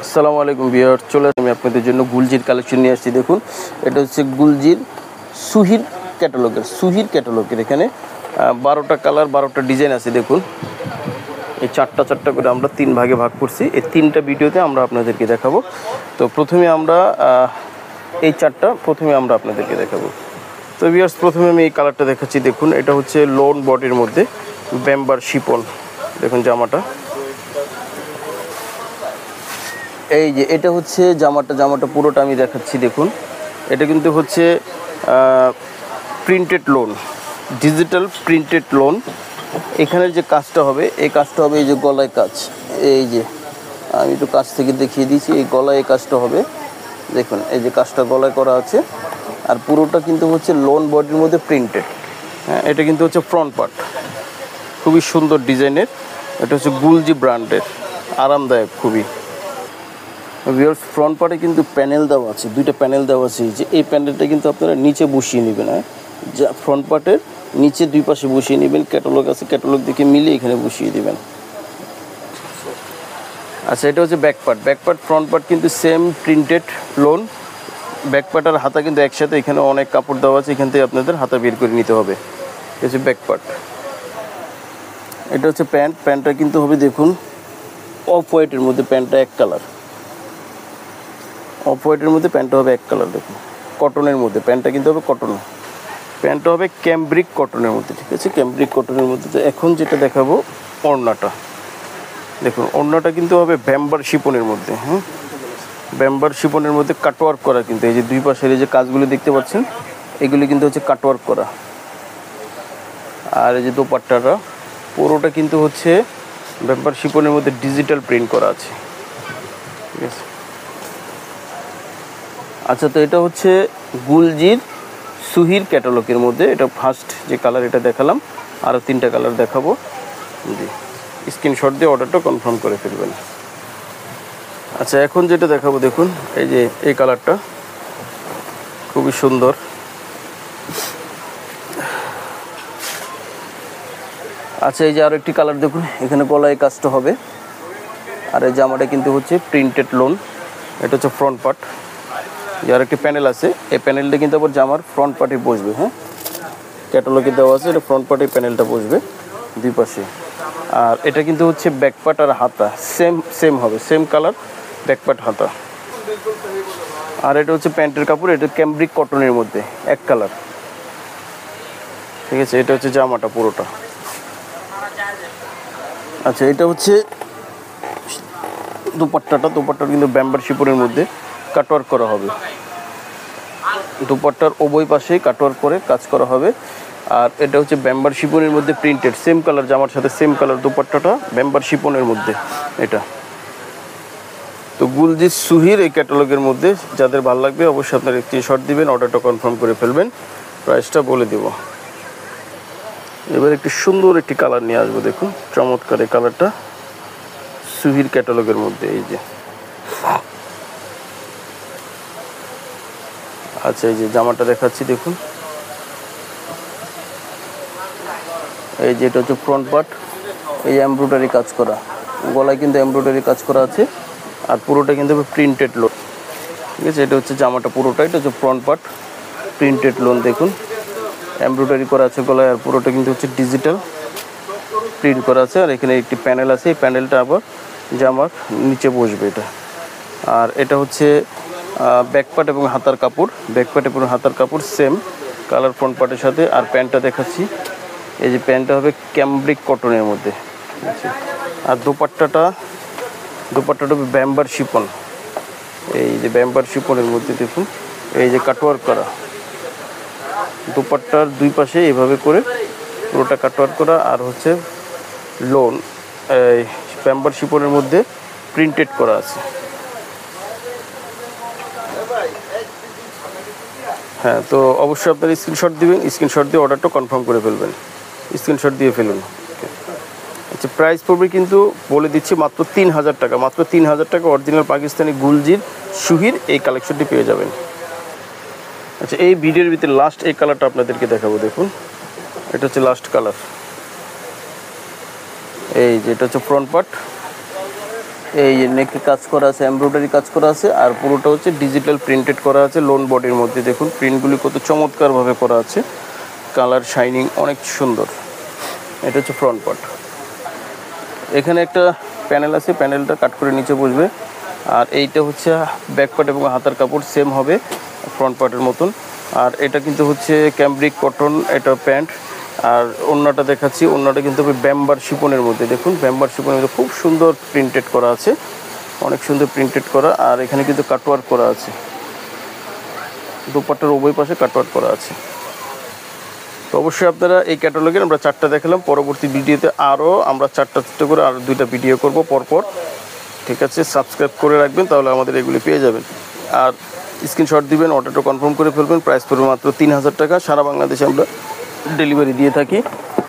আসসালামু আলাইকুম ভিউয়ার, চলে আমি আপনাদের জন্য গুলজির কালেকশন নিয়ে আসছি। দেখুন, এটা হচ্ছে গুলজির সুহির ক্যাটালগের এখানে 12টা কালার 12টা ডিজাইন আছে। দেখুন, এই চারটা করে আমরা 3 ভাগে ভাগ করছি। এই 3টা ভিডিওতে আমরা আপনাদেরকে দেখাবো। তো প্রথমে আমরা এই চারটা আমরা আপনাদেরকে দেখাবো। তো ভিউয়ার্স, প্রথমে আমি এই কালারটা দেখাচ্ছি। দেখুন, এটা হচ্ছে লোন বডির মধ্যে ব্যাম্বার শিপন। দেখুন জামাটা, এই যে এটা হচ্ছে জামাটা পুরোটা আমি দেখাচ্ছি। দেখুন, এটা কিন্তু হচ্ছে printed loan, digital printed loan. এখানের যে কাজটা হবে, এই কাজটা হবে এই যে গলায় কাজ। এই যে আমি একটু কাছ থেকে দেখিয়ে দিয়েছি, এই গলায় এই কাজটা হবে। দেখুন, এই যে কাজটা গলায় করা আছে, আর পুরোটা কিন্তু হচ্ছে লোন বডির মধ্যে প্রিন্টেড। হ্যাঁ, এটা কিন্তু হচ্ছে ফ্রন্ট পার্ট, খুবই সুন্দর ডিজাইনের। এটা হচ্ছে গুলজি ব্র্যান্ডের, আরামদায়ক খুবই। ভিউয়ার্স, ফ্রন্ট পার্টে কিন্তু প্যানেল দেওয়া আছে, 2টা প্যানেল দেওয়া আছে। যে এই প্যানেলটা কিন্তু আপনারা নিচে বসিয়ে নেবেন। হ্যাঁ, যা ফ্রন্ট পার্টের নিচে 2 পাশে বসিয়ে নেবেন। ক্যাটালগ আছে, ক্যাটালগ দেখে মিলিয়ে এখানে বসিয়ে দেবেন। আচ্ছা, এটা হচ্ছে ব্যাক পার্ট। ফ্রন্ট পার্ট কিন্তু same printed lawn. Back part আর হাতা কিন্তু একসাথে, এখানে অনেক কাপড় দেওয়া আছে, এখান থেকে আপনাদের হাতা বের করে নিতে হবে। এটা হচ্ছে ব্যাক পার্ট। এটা হচ্ছে প্যান্টটা কিন্তু হবে, দেখুন, অফ হোয়াইটের মধ্যে প্যান্টটা এক কালার। অফ হোয়াইটের মধ্যে প্যান্টটা হবে এক কালার। দেখুন, কটনের মধ্যে প্যান্টটা কিন্তু হবে কটন। প্যান্টটা হবে ক্যামব্রিক কটনের মধ্যে, ঠিক আছে, ক্যামব্রিক কটনের মধ্যে। তো এখন যেটা দেখাবো ওড়নাটা। দেখুন, ওড়নাটা কিন্তু হবে ব্যাম্বার শিপনের মধ্যে। হ্যাঁ, ব্যাম্বার শিপনের মধ্যে কাটওয়ার্ক করা। কিন্তু এই যে 2 পাশের এই যে কাজগুলো দেখতে পাচ্ছেন, এগুলি কিন্তু হচ্ছে কাটওয়ার্ক করা। আর এই যে দোপাট্টাটা পুরোটা কিন্তু হচ্ছে ব্যাম্বার শিপনের মধ্যে ডিজিটাল প্রিন্ট করা আছে, ঠিক আছে। আচ্ছা, তো এটা হচ্ছে গুলজির সুহির ক্যাটালগের মধ্যে এটা ফার্স্ট যে কালার এটা দেখালাম, আরও 3টা কালার দেখাবো। জি, স্ক্রিনশট দিয়ে অর্ডারটা কনফার্ম করে ফেলবেন। আচ্ছা, এখন যেটা দেখাবো, দেখুন, এই যে এই কালারটা খুবই সুন্দর। আচ্ছা, এই যে আরও একটি কালার দেখুন, এখানে গলায় কাজটা হবে। আর এই জামাটা কিন্তু হচ্ছে প্রিন্টেড লোন। এটা হচ্ছে ফ্রন্ট পার্ট। যার একটি প্যানেল আছে, এই প্যানেলটা কিন্তু আবার জামার ফ্রন্ট পার্টে বসবে। হ্যাঁ, ক্যাটালগে দেওয়া আছে, এটা ফ্রন্ট পার্টে প্যানেলটা বসবে 2 পাশে। আর এটা কিন্তু হচ্ছে ব্যাক পার্ট আর হাতা সেম হবে, সেম কালার ব্যাক পার্ট হাতা। আর এটা হচ্ছে প্যান্টের কাপড়, এটা ক্যামব্রিক কটনের মধ্যে এক কালার, ঠিক আছে। এটা হচ্ছে জামাটা পুরোটা। আচ্ছা, এটা হচ্ছে দোপাট্টাটা কিন্তু ব্যাম্বার শিপনের মধ্যে কাটওয়ার্ক করা হবে। দুপাট্টার উভয় পাশেই কাটওয়ার্ক করে কাজ করা হবে। আর এটা হচ্ছে ব্যাম্বার শিপনের মধ্যে প্রিন্টেড, সেম কালার জামার সাথে সেম কালার দুপাট্টাটা ব্যাম্বার শিপনের মধ্যে এটা। তো গুলজির সুহির এই ক্যাটালগের মধ্যে যাদের ভালো লাগবে অবশ্যই আপনারা স্ক্রিনশট দিবেন, অর্ডারটা কনফার্ম করে ফেলবেন। প্রাইসটা বলে দেব। এবার একটি সুন্দর একটি কালার নিয়ে আসবো। দেখুন, চমৎকার এই কালারটা সুহির ক্যাটালগের মধ্যে। এই যে, আচ্ছা, এই যে জামাটা দেখাচ্ছি। দেখুন, এই যে এটা হচ্ছে ফ্রন্ট পার্ট, এই এমব্রয়ডারি কাজ করা, গলায় কিন্তু এমব্রয়ডারি কাজ করা আছে। আর পুরোটা কিন্তু প্রিন্টেড লোন, ঠিক আছে। এটা হচ্ছে জামাটা পুরোটা, এটা হচ্ছে ফ্রন্ট পার্ট প্রিন্টেড লোন। দেখুন, এমব্রয়ডারি করা আছে গলায়, আর পুরোটা কিন্তু হচ্ছে ডিজিটাল প্রিন্ট করা আছে। আর এখানে একটি প্যানেল আছে, এই প্যানেলটা আবার জামার নিচে বসবে এটা। আর এটা হচ্ছে ব্যাক পার্ট এবং হাতার কাপড়, সেম কালার ফ্রন্ট পার্টের সাথে। আর প্যান্টটা দেখাচ্ছি, এই যে প্যান্টটা হবে ক্যামব্রিক কটনের মধ্যে, ঠিক আছে। আর দোপাট্টাটা হবে ব্যাম্বার শিপন। এই যে ব্যাম্বার শিপনের মধ্যে দেখুন, এই যে কাটওয়ার্ক করা দোপাট্টার 2 পাশে এভাবে করে পুরোটা কাটওয়ার্ক করা। আর হচ্ছে লোন এই ব্যাম্বার শিপনের মধ্যে প্রিন্টেড করা আছে। হ্যাঁ, তো অবশ্যই আপনারা স্ক্রিনশট দিবেন, স্ক্রিনশট দিয়ে অর্ডারটা কনফার্ম করে ফেলবেন। স্ক্রিনশট দিয়ে ফেলুন। আচ্ছা, প্রাইস পড়বে কিন্তু বলে দিচ্ছি মাত্র 3000 টাকা। মাত্র 3000 টাকা অরিজিনাল পাকিস্তানি গুলজির সুহির এই কালেকশনটি পেয়ে যাবেন। আচ্ছা, এই ভিডিওর ভিতরে লাস্ট এই কালারটা আপনাদেরকে দেখাবো। দেখুন, এটা হচ্ছে লাস্ট কালার। এই যে এটা হচ্ছে ফ্রন্ট পার্ট, এই নেকে কাজ করা আছে, এমব্রয়ডারি কাজ করা আছে, আর পুরোটা হচ্ছে ডিজিটাল প্রিন্টেড করা আছে লোন বডির মধ্যে। দেখুন প্রিন্টগুলি কত চমৎকারভাবে করা আছে, কালার শাইনিং অনেক সুন্দর। এটা হচ্ছে ফ্রন্ট পার্ট। এখানে একটা প্যানেল আছে, প্যানেলটা কাট করে নিচে বসবে। আর এইটা হচ্ছে ব্যাক পার্ট এবং হাতার কাপড় সেম হবে ফ্রন্ট পার্টের মতন। আর এটা কিন্তু হচ্ছে ক্যামব্রিক কটন, এটা প্যান্ট। আর ওড়নাটা দেখাচ্ছি, ওড়নাটা কিন্তু ব্যাম্বার শিপনের মধ্যে। দেখুন ব্যাম্বার শিপনের মধ্যে খুব সুন্দর প্রিন্টেড করা আছে, অনেক সুন্দর প্রিন্টেড করা। আর এখানে কিন্তু কাটওয়ার্ক করা আছে, দোপাট্টার উভয় পাশে কাটওয়ার্ক করা আছে। তো অবশ্যই আপনারা এই ক্যাটালগের আমরা 4টা দেখালাম, পরবর্তী ভিডিওতে আরও আমরা 4টা করে আরও 2টা ভিডিও করব পরপর। ঠিক আছে, সাবস্ক্রাইব করে রাখবেন, তাহলে আমাদের এগুলি পেয়ে যাবেন। আর স্ক্রিনশট দিবেন, অর্ডারটা কনফার্ম করে ফেলবেন। প্রাইস পড়বে মাত্র 3000 টাকা। সারা বাংলাদেশে আমরা ডেলিভারি দিয়ে থাকি।